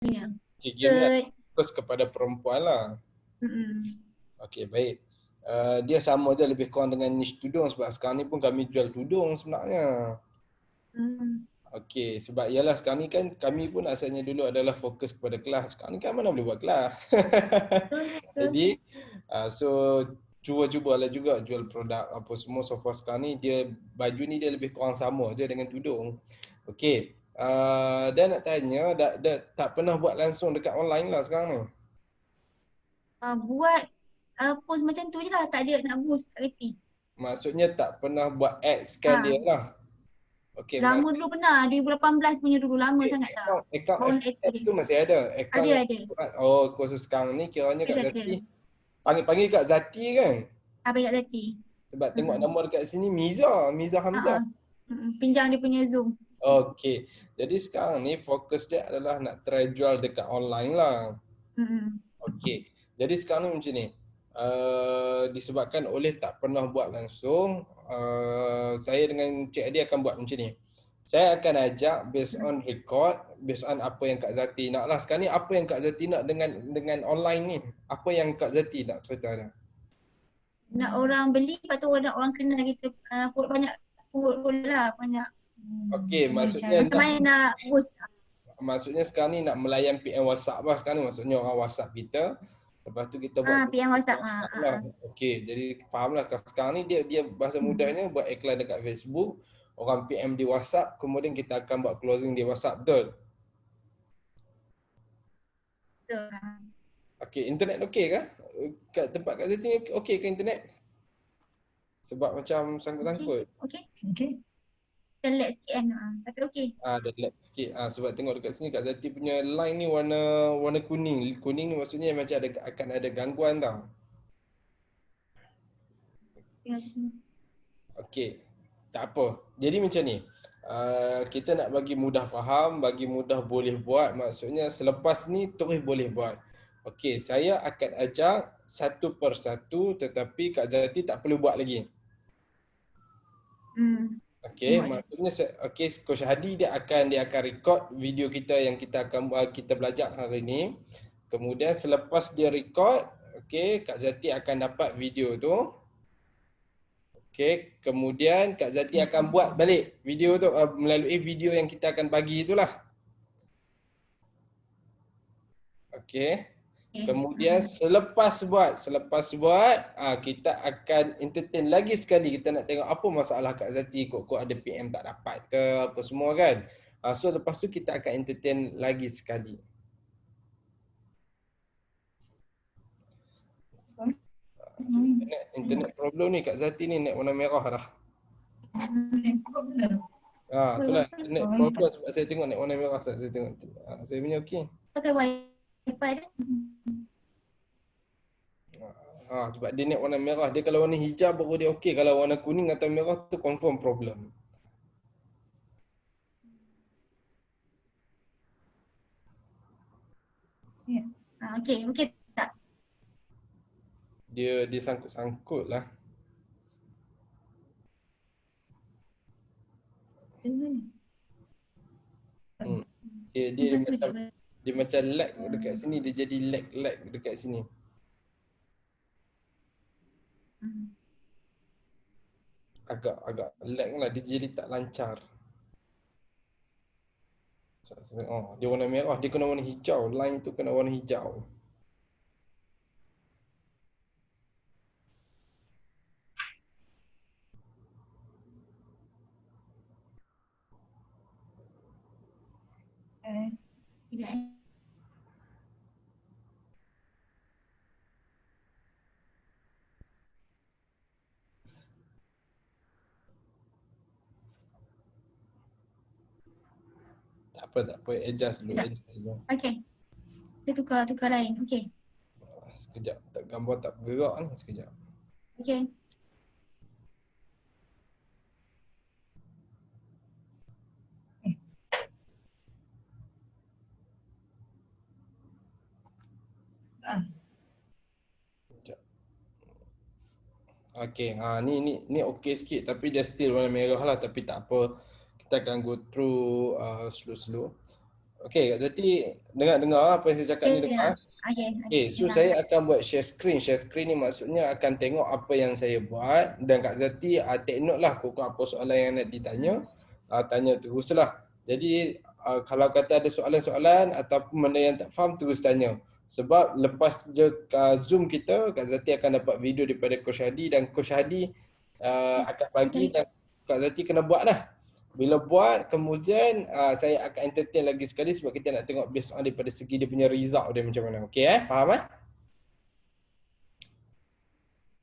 Ya. Okay, game ni fokus kepada perempuan lah. Okey, baik. Dia sama je lebih kurang dengan niche tudung sebab sekarang ni pun kami jual tudung sebenarnya. Okey, sebab ialah sekarang ni kan kami pun asalnya dulu adalah fokus kepada kelas. Sekarang ni kan mana boleh buat kelas. Jadi, so cuba-cubalah juga jual produk apa semua. So far sekarang ni dia baju ni dia lebih kurang sama je dengan tudung. Okey, dan nak tanya, dah tak pernah buat langsung dekat online lah sekarang ni? Buat post macam tu je lah, tak ada nak boost, tak reti. Maksudnya tak pernah buat ads kan dia lah. Okey, Lama dulu pernah, 2018 punya dulu, lama sangat dah. akaun Baru nak aktif FX tu masih ada? Akaun ada. oh, khusus sekarang ni kiranya Kak Ada. Zati. Panggil Kak Zati kan? Apa Kak Zati? Sebab tengok nama dekat sini Miza Hamzah. Pinjam dia punya Zoom. Okey. Jadi sekarang ni fokus dia adalah nak try jual dekat online lah. Okey. Jadi sekarang ni macam ni. Disebabkan oleh tak pernah buat langsung, saya dengan Cik Adi akan buat macam ni. Saya akan ajak based on record, based on apa yang Kak Zati nak lah. Sekarang ni apa yang Kak Zati nak dengan online ni? Apa yang Kak Zati nak cerita dah? Nak orang beli, lepas tu orang kenal kita, banyak lah, banyak. Okey, maksudnya nak boost. Maksudnya sekarang ni nak melayan PM WhatsApp lah sekarang ni. Maksudnya orang WhatsApp kita. Lepas tu kita buat PM WhatsApp lah. Okey, jadi fahamlah sekarang ni dia bahasa mudahnya buat iklan dekat Facebook, orang PM di WhatsApp, kemudian kita akan buat closing di WhatsApp, betul? Okey, internet okey ke? Kat tempat Kak Zati okey ke internet? Sebab macam sangkut-sangkut. Okey. Dan lag sikit kan, tapi okey. Ada lag sikit. Sebab tengok dekat sini Kak Zati punya line ni warna kuning. Kuning ni maksudnya macam akan ada gangguan tau. Okey, tak apa. Jadi macam ni, kita nak bagi mudah faham, bagi mudah boleh buat. Maksudnya selepas ni terus boleh buat. Okey, saya akan ajak satu persatu tetapi Kak Zati tak perlu buat lagi. Okey, maksudnya Coach Hadi dia akan record video kita yang kita belajar hari ni. Kemudian selepas dia record, okey, Kak Zati akan dapat video tu. Okey, kemudian Kak Zati akan buat balik video tu melalui video yang kita akan bagi itulah. Okey. Kemudian selepas buat, kita akan entertain lagi sekali. Kita nak tengok apa masalah Kak Zati, kok ada PM tak dapat ke apa semua kan. So lepas tu kita akan entertain lagi sekali. Internet problem ni Kak Zati ni net warna merah dah. Itulah internet problem sebab saya tengok net warna merah saya tengok. Saya punya okey. Pakai wifi dah. Sebab dia net warna merah. Dia kalau warna hijau baru dia okey. Kalau warna kuning atau merah tu confirm problem. Ya. Okey tak? Dia sangkut-sangkut lah. Dia macam lag dekat sini, dia jadi lag dekat sini. Agak lag lah, dia jadi tak lancar. Dia warna merah, dia kena warna hijau. Line tu kena warna hijau. Tak apa, adjust dulu. Okey. Dia tukar lain. Okey. Sekejap, gambar tak bergerak ni, sekejap. Okey. Okey, ni okey sikit tapi dia still warna merah lah, tapi tak apa. Kita akan go through slow-slow. Okey, Kak Zati dengar apa yang saya cakap ni dengar. Okay, so saya akan buat share screen. Share screen ni maksudnya akan tengok apa yang saya buat dan Kak Zati take note lah pokok apa soalan yang nak ditanya. Tanya teruslah. Jadi kalau kata ada soalan-soalan ataupun benda yang tak faham terus tanya. Sebab lepas je Zoom kita, Kak Zati akan dapat video daripada Coach Hadi dan Coach Hadi akan bagi dan Kak Zati kena buat dah. Bila buat, kemudian saya akan entertain lagi sekali sebab kita nak tengok based on daripada segi dia punya result dia macam mana. Okey faham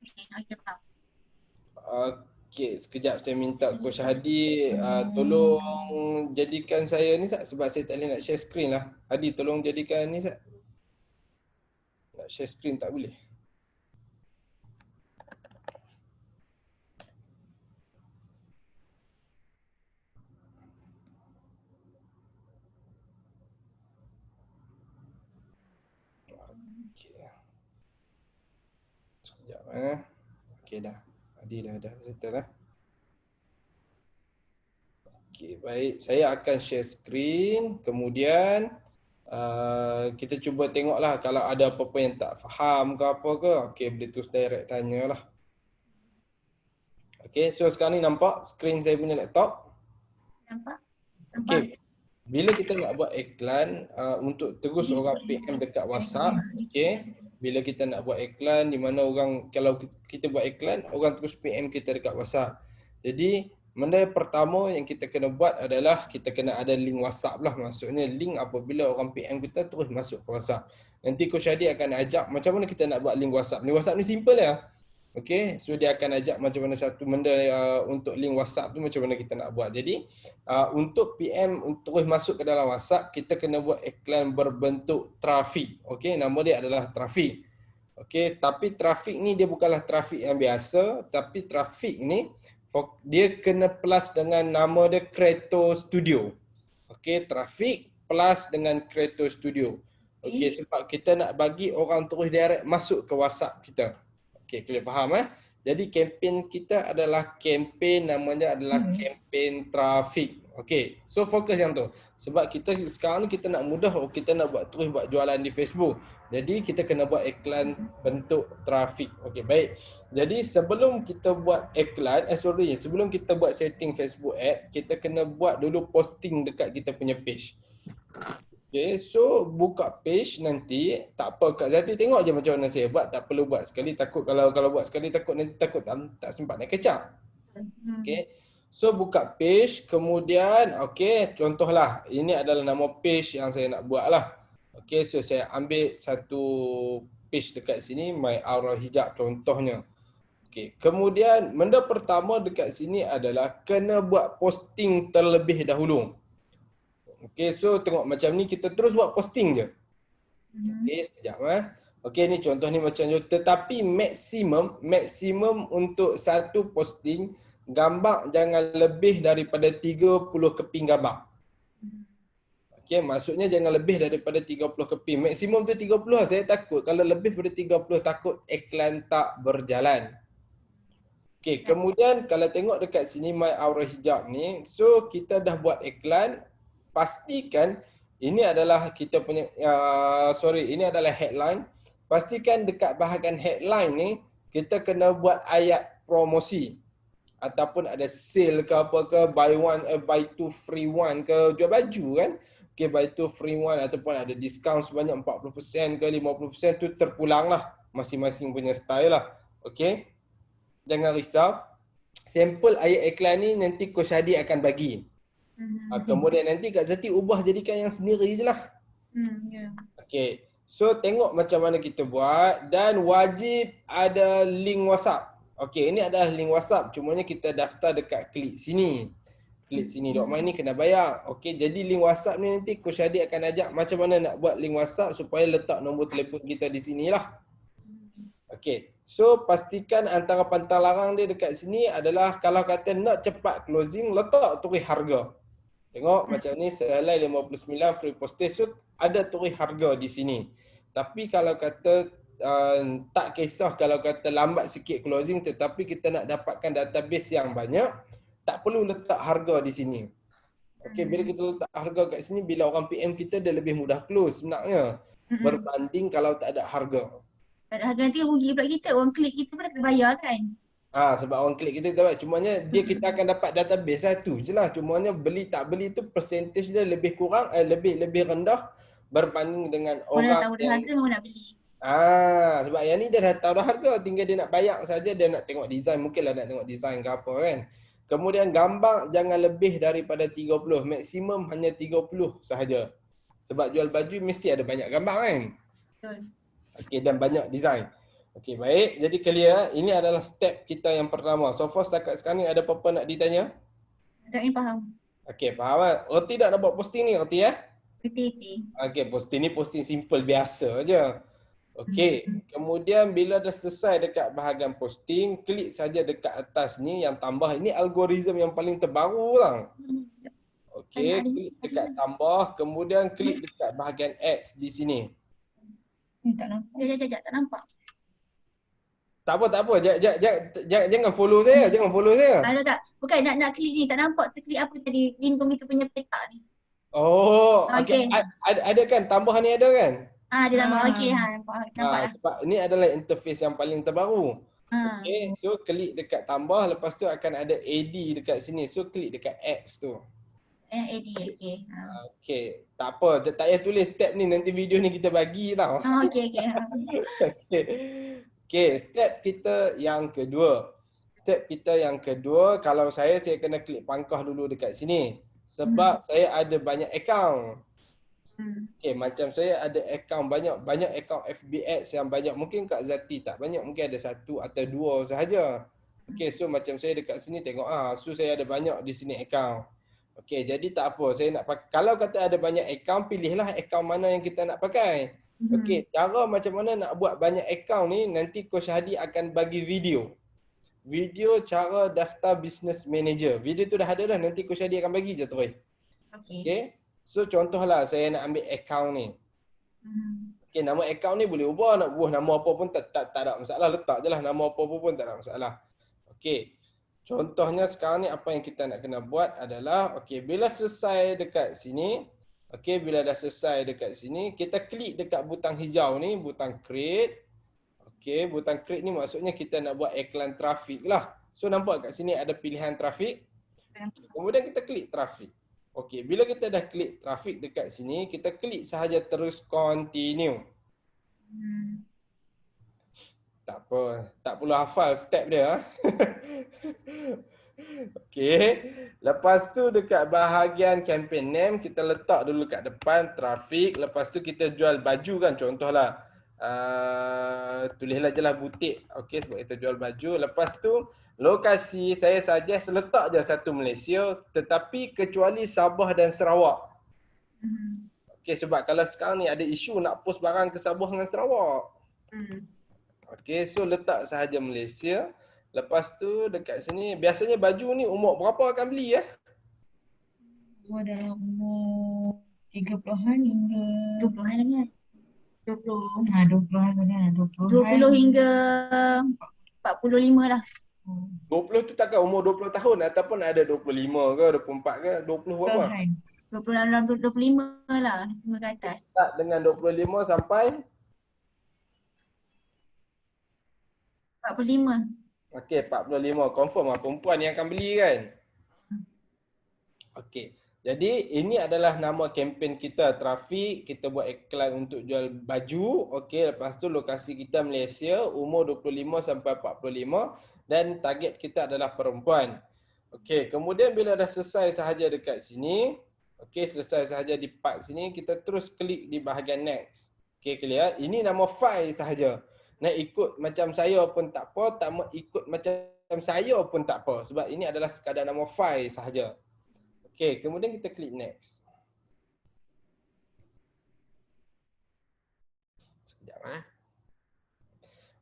Okey, faham. Okey, sekejap saya minta Coach Hadi tolong jadikan saya ni sebab saya tak boleh nak share screen lah. Hadi tolong jadikan ni nak share screen tak boleh. Sekejap Okey dah. Hadi dah settle lah. Okey, baik. Saya akan share screen. Kemudian kita cuba tengoklah kalau ada apa-apa yang tak faham ke apa ke. Okey, boleh terus direct tanyalah. Okey, so sekarang ni nampak screen saya punya laptop? Nampak? Okey. Bila kita nak buat iklan untuk terus orang PM dekat WhatsApp, okey. Bila kita nak buat iklan di mana orang, kalau kita buat iklan, orang terus PM kita dekat WhatsApp. Jadi, benda pertama yang kita kena buat adalah kita kena ada link WhatsApp lah. Maksudnya link apabila orang PM kita terus masuk ke WhatsApp. Nanti Coach Hadi akan ajak macam mana kita nak buat link WhatsApp. Link WhatsApp ni simple lah. Okey, so dia akan ajak macam mana satu benda untuk link WhatsApp tu macam mana kita nak buat. Jadi, untuk PM terus masuk ke dalam WhatsApp, kita kena buat iklan berbentuk trafik. Okey, nama dia adalah trafik. Okey, tapi trafik ni dia bukanlah trafik yang biasa, tapi trafik ni dia kena plus dengan nama dia Creator Studio. Okey, trafik plus dengan Creator Studio. Okey, sebab kita nak bagi orang terus direct masuk ke WhatsApp kita. Okey, clear faham Jadi kempen kita adalah kempen namanya adalah kempen trafik. Okey, so fokus yang tu. Sebab kita sekarang ni kita nak mudah, kita nak terus buat jualan di Facebook. Jadi kita kena buat iklan bentuk trafik. Okey, baik. Jadi sebelum kita buat iklan, sebelum kita buat setting Facebook ad, kita kena buat dulu posting dekat kita punya page. Okay, so buka page nanti, tak apa Kak Zati tengok je macam mana saya buat, tak perlu buat sekali, takut kalau buat sekali nanti takut tak sempat nak kecap. Okay, so buka page, kemudian contohlah ini adalah nama page yang saya nak buat lah. Okay, so saya ambil satu page dekat sini, My Aura Hijab contohnya. Okay, kemudian benda pertama dekat sini adalah kena buat posting terlebih dahulu. Okey, so tengok macam ni kita terus buat posting je. Okey, sekejap Okey, ni contoh ni macam ni. Tetapi maksimum untuk satu posting gambar jangan lebih daripada 30 keping gambar. Okey, maksudnya jangan lebih daripada 30 keping. Maksimum tu 30 lah. Saya takut kalau lebih daripada 30 takut iklan tak berjalan. Okey, kemudian kalau tengok dekat sini My Aura Hijab ni, so kita dah buat iklan. Pastikan ini adalah kita punya ini adalah headline. Pastikan dekat bahagian headline ni kita kena buat ayat promosi ataupun ada sale ke apa ke, buy two free one ke, jual baju kan. Okey, buy two free one ataupun ada diskaun sebanyak 40% ke 50% tu terpulang lah, masing-masing punya style lah. Okey. Jangan risau. Sampel ayat iklan ni nanti Coach Hadi akan bagi. Kemudian nanti Kak Zati ubah jadikan yang sendiri je lah. Okay. So tengok macam mana kita buat dan wajib ada link WhatsApp. Okay, ini adalah link WhatsApp. Cumanya kita daftar dekat klik sini. Klik sini.my ni kena bayar. Okay, jadi link WhatsApp ni nanti Coach Hadi akan ajak macam mana nak buat link WhatsApp supaya letak nombor telefon kita di sini lah. Okay. So pastikan antara pantang larang dia dekat sini adalah kalau kata nak cepat closing, letak tulis harga. Tengok macam ni sehelai 59 free postage, so ada tulis harga di sini. Tapi kalau kata tak kisah kalau kata lambat sikit closing tetapi kita nak dapatkan database yang banyak, tak perlu letak harga di sini. Okey, bila kita letak harga kat sini, bila orang PM kita dia lebih mudah close sebenarnya. Berbanding kalau tak ada harga. Tak ada harga nanti rugi pula kita. Orang klik kita pun kena bayar kan. Sebab orang klik kita dapat. Cumanya dia kita akan dapat database satu je lah. Cumanya beli tak beli tu percentage dia lebih kurang, lebih rendah berbanding dengan Orang orang tahu dah yang harga memang nak beli. sebab yang ni dia dah tahu dah harga, tinggal dia nak bayar saja, dia nak tengok design, mungkinlah nak tengok design ke apa kan. Kemudian gambar jangan lebih daripada 30, maksimum hanya 30 sahaja. Sebab jual baju mesti ada banyak gambar kan. Betul. Okey, dan banyak design. Okey, baik. Jadi clear, ini adalah step kita yang pertama. So far setakat sekarang ni ada apa-apa nak ditanya? Tak ni faham. Okey, faham kan? Roti tak nak buat posting ni, Roti ya? Reti. Okey, posting ni posting simple biasa aja. Okey, kemudian bila dah selesai dekat bahagian posting, klik saja dekat atas ni yang tambah. Ini algoritma yang paling terbaru lah. Okey, klik dekat tambah, kemudian klik dekat bahagian ads di sini. Tak nampak. Sekejap, tak nampak. Tak apa. Jangan follow saya, Tak. Bukan nak klik ni, tak nampak klik apa tadi, lindung itu punya peta ni. Oh, okey. Ada kan tambahan ni ada kan? Dia tambah. Okey, nampak dah. Sebab ini adalah interface yang paling terbaru. Okey, so klik dekat tambah, lepas tu akan ada AD dekat sini. So klik dekat X tu. AD, okey. Okey, tak apa, tak payah tulis step ni, nanti video ni kita bagi tau. Okey. Okey, step kita yang kedua. Kalau saya kena klik pangkah dulu dekat sini. Sebab saya ada banyak akaun. Okey, macam saya ada akaun banyak akaun FB Ads yang banyak. Mungkin Kak Zati tak banyak, mungkin ada 1 atau 2 sahaja. Okey, so macam saya dekat sini tengok so saya ada banyak di sini akaun. Okey, jadi tak apa, saya nak pakai. Kalau kata ada banyak akaun, pilihlah akaun mana yang kita nak pakai. Okey, cara macam mana nak buat banyak akaun ni, nanti Coach Hadi akan bagi video. Video cara daftar business manager. Video tu dah ada dah, nanti Coach Hadi akan bagi je tu. Okey. So contohlah saya nak ambil akaun ni. Okey, nama akaun ni boleh ubah, nak ubah nama apa pun tak ada masalah, letak je lah nama apa pun tak ada masalah. Okey. Contohnya sekarang ni apa yang kita nak kena buat adalah bila selesai dekat sini, bila dah selesai dekat sini, kita klik dekat butang hijau ni, butang create. Okey, butang create ni maksudnya kita nak buat iklan trafik lah. So nampak kat sini ada pilihan trafik. Kemudian kita klik trafik. Okey, bila kita dah klik trafik dekat sini, kita klik sahaja terus continue. Tak apa, tak perlu hafal step dia. Okey, lepas tu dekat bahagian campaign name kita letak dulu kat depan trafik, lepas tu kita jual baju kan, contohlah tulislah je lah butik. Okey, sebab kita jual baju. Lepas tu lokasi saya suggest letak je satu Malaysia, tetapi kecuali Sabah dan Sarawak. Okey, sebab kalau sekarang ni ada isu nak post barang ke Sabah dengan Sarawak. Okey, so letak sahaja Malaysia. Lepas tu dekat sini, biasanya baju ni umur berapa akan beli ya? Dalam umur 30-an hingga 20-an kan? 20 hingga 45 lah. 20 tu takkan umur 20 tahun ataupun ada 25 ke, 24 ke, 20 berapa? 25 lah, 25 ke atas. Start dengan 25 sampai 45. Okey, 45. Confirm lah perempuan yang akan beli kan? Okey. Jadi ini adalah nama kempen kita, trafik. Kita buat iklan untuk jual baju. Okey, lepas tu lokasi kita Malaysia, umur 25 sampai 45 dan target kita adalah perempuan. Okey, kemudian bila dah selesai sahaja dekat sini, selesai sahaja di part sini, kita terus klik di bahagian next. Okey, clear? Ini nama file sahaja. Nak ikut macam saya pun tak apa, tak mau ikut macam saya pun tak apa. Sebab ini adalah sekadar nama file sahaja. Okey, kemudian kita klik next. Sekejap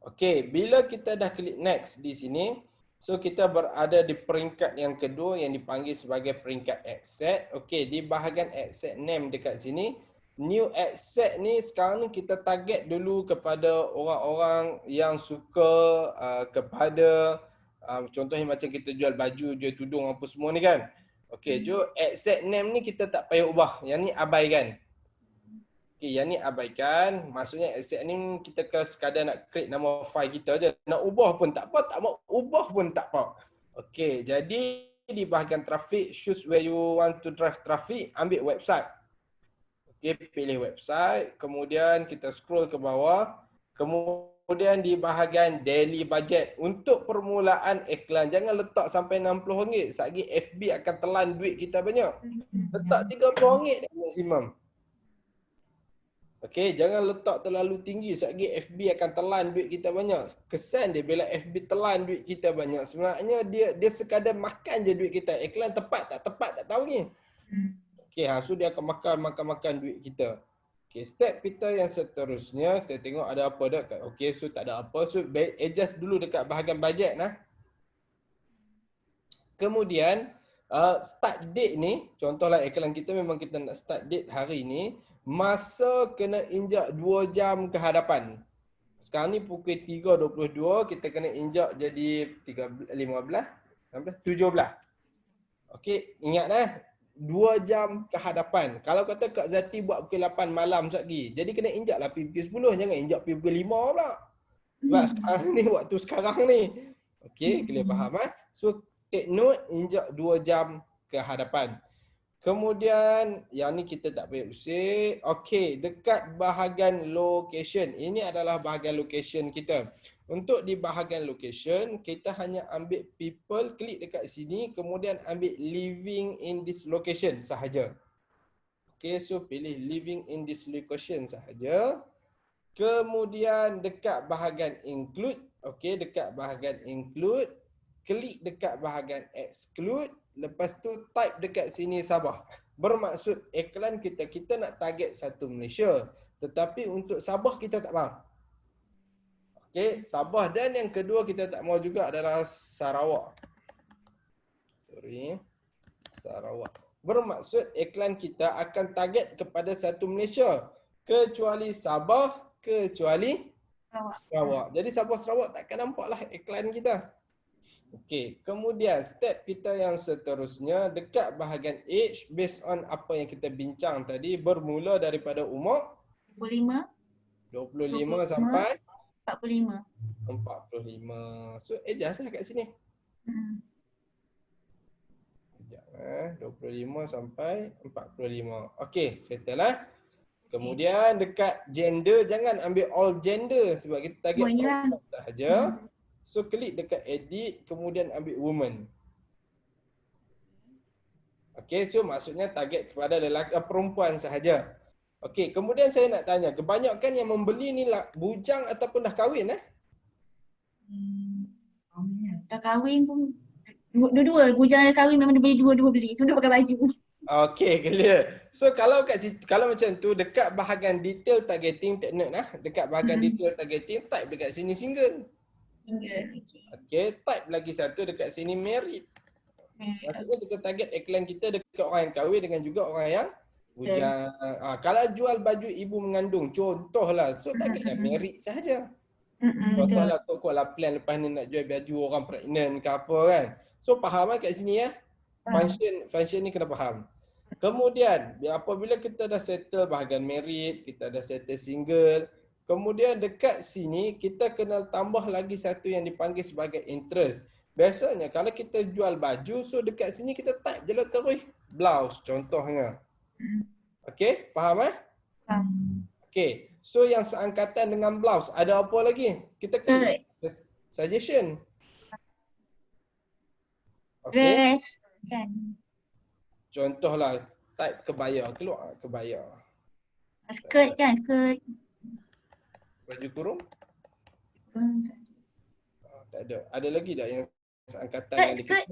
Okey, bila kita dah klik next di sini, so kita berada di peringkat yang kedua yang dipanggil sebagai peringkat ad set. Okey, di bahagian ad set name dekat sini, new ad set ni sekarang ni kita target dulu kepada orang-orang yang suka kepada contohnya macam kita jual baju, jual tudung apa semua ni kan. Okey, Jo, exact name ni kita tak payah ubah. Yang ni abaikan. Okey, yang ni abaikan. Maksudnya exact name kita sekadar nak create nama file kita je. Nak ubah pun tak apa, tak mau ubah pun tak apa. Okey, jadi di bahagian traffic, choose where you want to drive traffic, ambil website. Okey, pilih website, kemudian kita scroll ke bawah. Kemudian di bahagian daily budget, untuk permulaan iklan jangan letak sampai RM60. Satgi FB akan telan duit kita banyak. Letak RM30 dah maksimum. Okey, jangan letak terlalu tinggi, satgi FB akan telan duit kita banyak. Kesan dia bila FB telan duit kita banyak, sebenarnya dia sekadar makan je duit kita. Iklan tepat tak tahu ni. Okey, so dia akan makan duit kita. Okey, step kita yang seterusnya, kita tengok ada apa dah. Okey, so tak ada apa. So adjust dulu dekat bahagian bajet nah. Kemudian start date ni, contohlah iklan kita memang kita nak start date hari ni, masa kena injak 2 jam ke hadapan. Sekarang ni pukul 3.22, kita kena injak jadi 15, 17. Okey, ingat 2 jam ke hadapan. Kalau kata Kak Zati buat pukul 8 malam sekali, jadi kena injaklah pergi pukul 10, jangan injak pergi pukul 5 pula. Sebab sekarang ni waktu sekarang ni. Okey, kalian faham So take note, injak 2 jam ke hadapan. Kemudian yang ni kita tak payah usik. Okey, dekat bahagian location. Ini adalah bahagian location kita. Untuk di bahagian location, kita hanya ambil people, klik dekat sini, kemudian ambil living in this location sahaja. Okey, so pilih living in this location sahaja. Kemudian dekat bahagian include, okey, dekat bahagian include, klik dekat bahagian exclude, lepas tu type dekat sini Sabah. Bermaksud iklan kita nak target satu Malaysia, tetapi untuk Sabah kita tak mahu. Okey, Sabah, dan yang kedua kita tak mahu juga adalah Sarawak. Sarawak. Bermaksud iklan kita akan target kepada satu Malaysia, kecuali Sabah, kecuali Sarawak. Jadi Sabah Sarawak takkan nampaklah iklan kita. Okey, kemudian step kita yang seterusnya dekat bahagian age, based on apa yang kita bincang tadi, bermula daripada umur 25 sampai 45. So adjust lah kat sini. Sekejap 25 sampai 45. Okey, settle lah. Kemudian dekat gender, jangan ambil all gender sebab kita target all sahaja. So klik dekat edit, kemudian ambil woman. Okey, so maksudnya target kepada lelaki, perempuan sahaja. Okey, kemudian saya nak tanya, kebanyakan yang membeli ni bujang ataupun dah kahwin Dah kahwin pun dua-dua, bujang dah kahwin memang dia beli dua-dua beli. Semua pakai baju. Okey, clear. So kalau kalau macam tu dekat bahagian detail targeting, take note dekat bahagian detail targeting, type dekat sini single. Okey, type lagi satu dekat sini married. Maksudnya kita target iklan kita dekat orang yang kahwin dengan juga orang yang bujang. Kalau jual baju ibu mengandung, contohlah, so target yang married sahaja. Contohlah kau lah plan lepas ni nak jual baju orang pregnant ke apa kan. So faham kat sini function ni kena faham. Kemudian apabila kita dah settle bahagian married, kita dah settle single, kemudian dekat sini kita kena tambah lagi satu yang dipanggil sebagai interest. Biasanya kalau kita jual baju, so dekat sini kita type je lah terus blouse contohnya. Okey, faham Okey, so yang seangkatan dengan blouse ada apa lagi? Kita klik suggestion. Dress. Contohlah type kebaya, keluar kebaya. Skirt kan, skirt. Baju kurung? Tak ada. Ada lagi tak yang seangkatan yang skirt?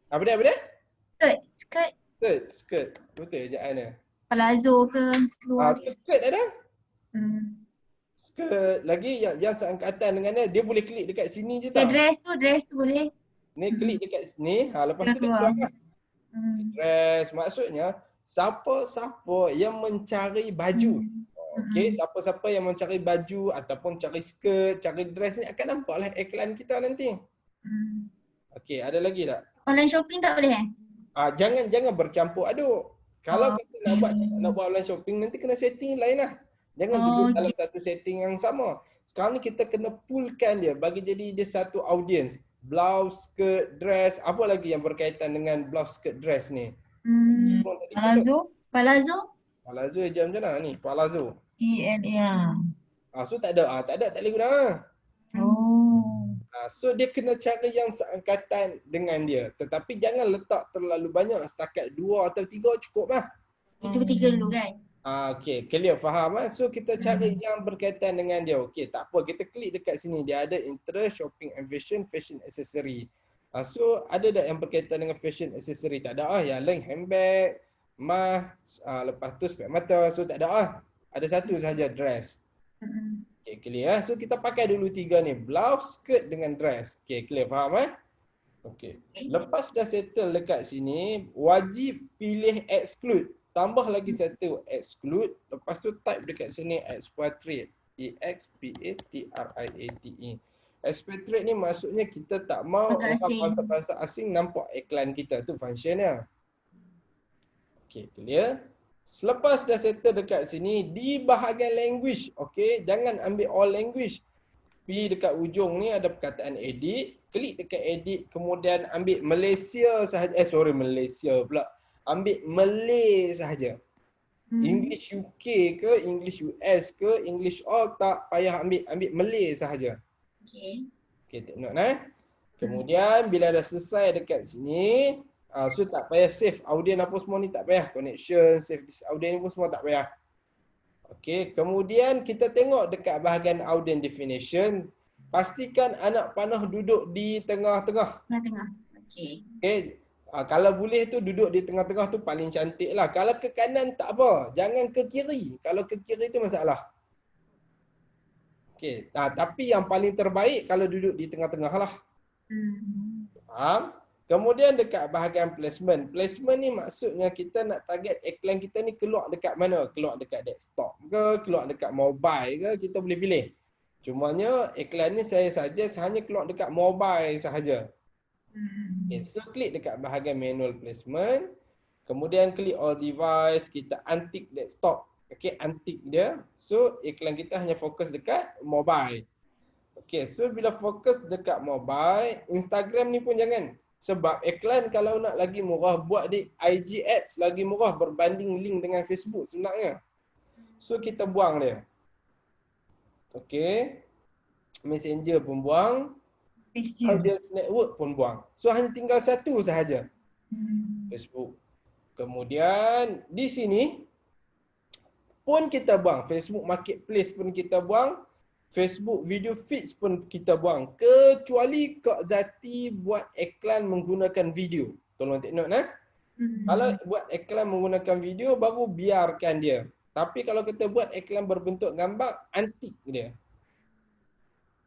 Apa dia? Skirt. Betul ejaan dia. Palazzo ke seluar. Skirt ada? Skirt lagi yang seangkatan dengan dia boleh klik dekat sini je tak? Dress tu boleh. Ni klik dekat sini, lepas tu dia keluar. Dress, maksudnya siapa-siapa yang mencari baju. Okey, siapa-siapa yang mencari baju ataupun cari skirt, cari dress ni akan nampaklah iklan kita nanti. Okey, ada lagi tak? Online shopping tak boleh Jangan bercampur aduk. Kalau kita nak buat online shopping, nanti kena setting lain lah. Jangan duduk dalam satu setting yang sama. Sekarang ni kita kena poolkan dia, bagi jadi dia satu audience. Blouse, skirt, dress, apa lagi yang berkaitan dengan blouse, skirt, dress ni? Palazzo ejam macam mana ni? Palazzo. So tak ada. Tak boleh guna. So dia kena cari yang seangkatan dengan dia. Tetapi jangan letak terlalu banyak. Setakat 2 atau 3 cukup lah. Itu ketiga dulu kan? Okay, clear, faham lah. So kita cari yang berkaitan dengan dia. Okay, tak apa. Kita klik dekat sini. Dia ada interest, shopping and fashion accessory. So ada tak yang berkaitan dengan fashion accessory? Tak ada. Yang lain handbag, mask, lepas tu spek mata. So tak ada. Ada satu sahaja, dress. Okay, clear. So kita pakai dulu 3 ni. Blouse, skirt dengan dress. Okay, clear, faham Okay. Lepas dah settle dekat sini, wajib pilih exclude. Tambah lagi satu exclude. Lepas tu type dekat sini expatriate. E-X-P-A-T-R-I-A-T-E. Expatriate ni maksudnya kita tak mau orang bangsa-bangsa asing nampak iklan kita. Tu functionnya. Okay, clear. Selepas dah settle dekat sini, di bahagian language, okay, jangan ambil all language. Pergi dekat ujung ni ada perkataan edit, klik dekat edit, kemudian ambil Malaysia sahaja. Malaysia pula. Ambil Malay sahaja. English UK ke, English US ke, English all tak payah ambil. Ambil Malay sahaja. Okay, tengok Kemudian bila dah selesai dekat sini, so tak payah save audien apa semua ni, tak payah. Connection, save this audien pun semua tak payah. Okay, kemudian kita tengok dekat bahagian audien definition. Pastikan anak panah duduk di tengah-tengah. Okay. Kalau boleh tu duduk di tengah-tengah tu paling cantik lah. Kalau ke kanan tak apa. Jangan ke kiri. Kalau ke kiri tu masalah. Okay. Tapi yang paling terbaik kalau duduk di tengah-tengah lah. Faham? Kemudian dekat bahagian placement. Placement ni maksudnya kita nak target iklan kita ni keluar dekat mana? Keluar dekat desktop ke? Keluar dekat mobile ke? Kita boleh pilih. Cumanya iklan ni saya suggest hanya keluar dekat mobile sahaja. Okay, so klik dekat bahagian manual placement. Kemudian klik all device. Kita untick desktop. Okay, untick dia. So iklan kita hanya fokus dekat mobile. Okay, so bila fokus dekat mobile, Instagram ni pun jangan. Sebab iklan kalau nak lagi murah, buat di IG Ads lagi murah berbanding link dengan Facebook sebenarnya. So kita buang dia. Okay. Messenger pun buang. Audience network pun buang. So hanya tinggal satu sahaja. Facebook. Kemudian di sini pun kita buang. Facebook Marketplace pun kita buang. Facebook video feeds pun kita buang. Kecuali Kak Zati buat iklan menggunakan video. Tolong take note . Kalau buat iklan menggunakan video, baru biarkan dia. Tapi kalau kita buat iklan berbentuk gambar, antik dia.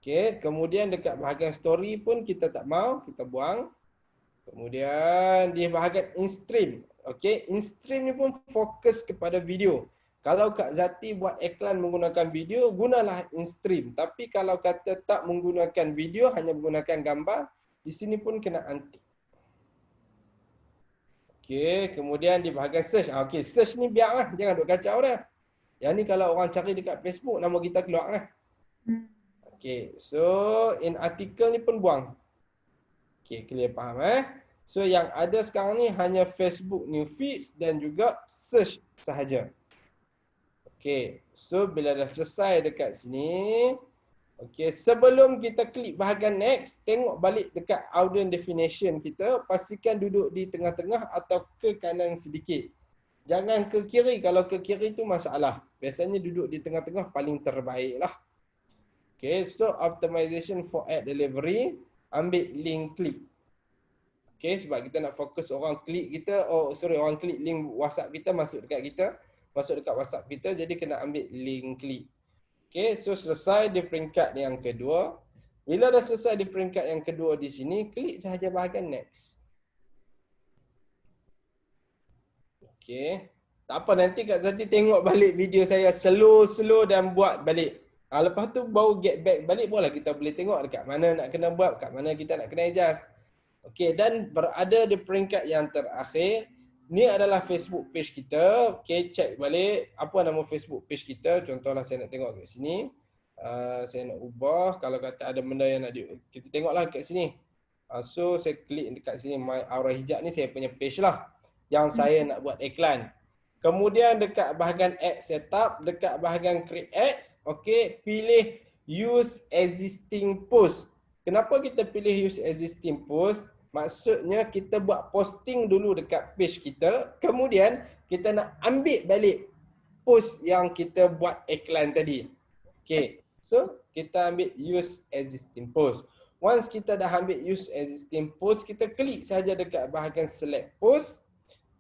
Okay, kemudian dekat bahagian story pun kita tak mau, kita buang. Kemudian di bahagian in-stream. Okay, in-stream ni pun fokus kepada video. Kalau Kak Zati buat iklan menggunakan video, gunalah in-stream. Tapi kalau kata tak menggunakan video, hanya menggunakan gambar, di sini pun kena antik. Okay, kemudian di bahagian search. Okay, search ni biarlah, jangan duk kacau dah. Yang ni kalau orang cari dekat Facebook, nama kita keluar lah. Okay, so in article ni pun buang. Okay, clear faham So yang ada sekarang ni hanya Facebook new feeds dan juga search sahaja. Okay, so bila dah selesai dekat sini, okay, sebelum kita klik bahagian next, tengok balik dekat audience definition kita, pastikan duduk di tengah-tengah atau ke kanan sedikit. Jangan ke kiri, kalau ke kiri tu masalah. Biasanya duduk di tengah-tengah paling terbaik lah. Okay, so optimization for ad delivery, ambil link klik. Okay, sebab kita nak fokus orang klik kita, orang klik link WhatsApp kita masuk dekat WhatsApp kita, jadi kena ambil link klik. Okay, so selesai di peringkat yang kedua. Bila dah selesai di peringkat yang kedua di sini, klik sahaja bahagian next. Okay, tak apa, nanti Kak Zati tengok balik video saya slow dan buat balik. Lepas tu baru get back balik pula kita boleh tengok dekat mana nak kena buat, kat mana kita nak kena adjust. Okey, dan berada di peringkat yang terakhir, ni adalah Facebook page kita. Okey, check balik apa nama Facebook page kita. Contohlah saya nak tengok kat sini. Saya nak ubah, kalau kata ada benda yang nak kita tengoklah kat sini. So saya klik dekat sini My Aura Hijab ni saya punya page lah yang saya nak buat iklan. Kemudian dekat bahagian Add Setup, dekat bahagian Create Ads, okey, pilih Use Existing Post. Kenapa kita pilih Use Existing Post? Maksudnya kita buat posting dulu dekat page kita, kemudian kita nak ambil balik post yang kita buat iklan tadi. Okay, so kita ambil use existing post. Once kita dah ambil use existing post, kita klik saja dekat bahagian select post,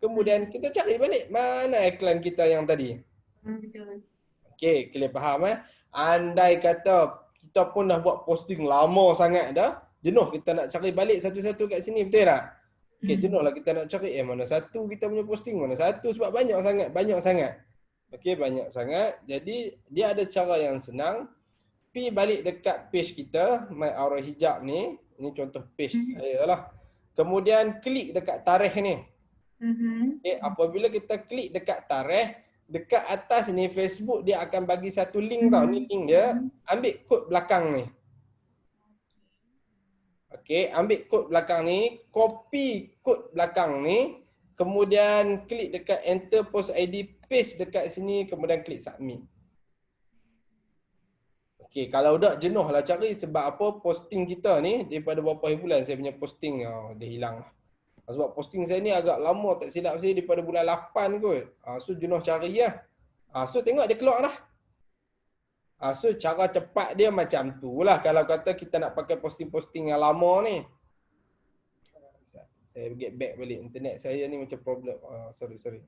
kemudian kita cari balik mana iklan kita yang tadi. Betul. Okay, kalian faham Andai kata kita pun dah buat posting lama sangat dah, jenuh kita nak cari balik satu-satu kat sini, betul tak? Okay, jenuh lah kita nak cari mana satu kita punya posting, mana satu, sebab banyak sangat. Okay, banyak sangat. Jadi dia ada cara yang senang. Pergi balik dekat page kita, My Aura Hijab ni. Ini contoh page saya lah. Kemudian klik dekat tarikh ni. Okay, apabila kita klik dekat tarikh, dekat atas ni Facebook dia akan bagi satu link tau. Ni link dia. Ambil kod belakang ni. Okey, ambil kod belakang ni, copy kod belakang ni, kemudian klik dekat enter post ID, paste dekat sini, kemudian klik submit. Okey, kalau dah jenuh lah cari, sebab apa posting kita ni daripada berapa hari bulan saya punya posting dia hilang lah. Sebab posting saya ni agak lama, tak silap saya daripada bulan 8 kot. So jenuh cari lah. So tengok dia keluar dah. So cara cepat dia macam tu lah kalau kata kita nak pakai posting-posting yang lama ni. Saya get back balik, internet saya ni macam problem. Sorry.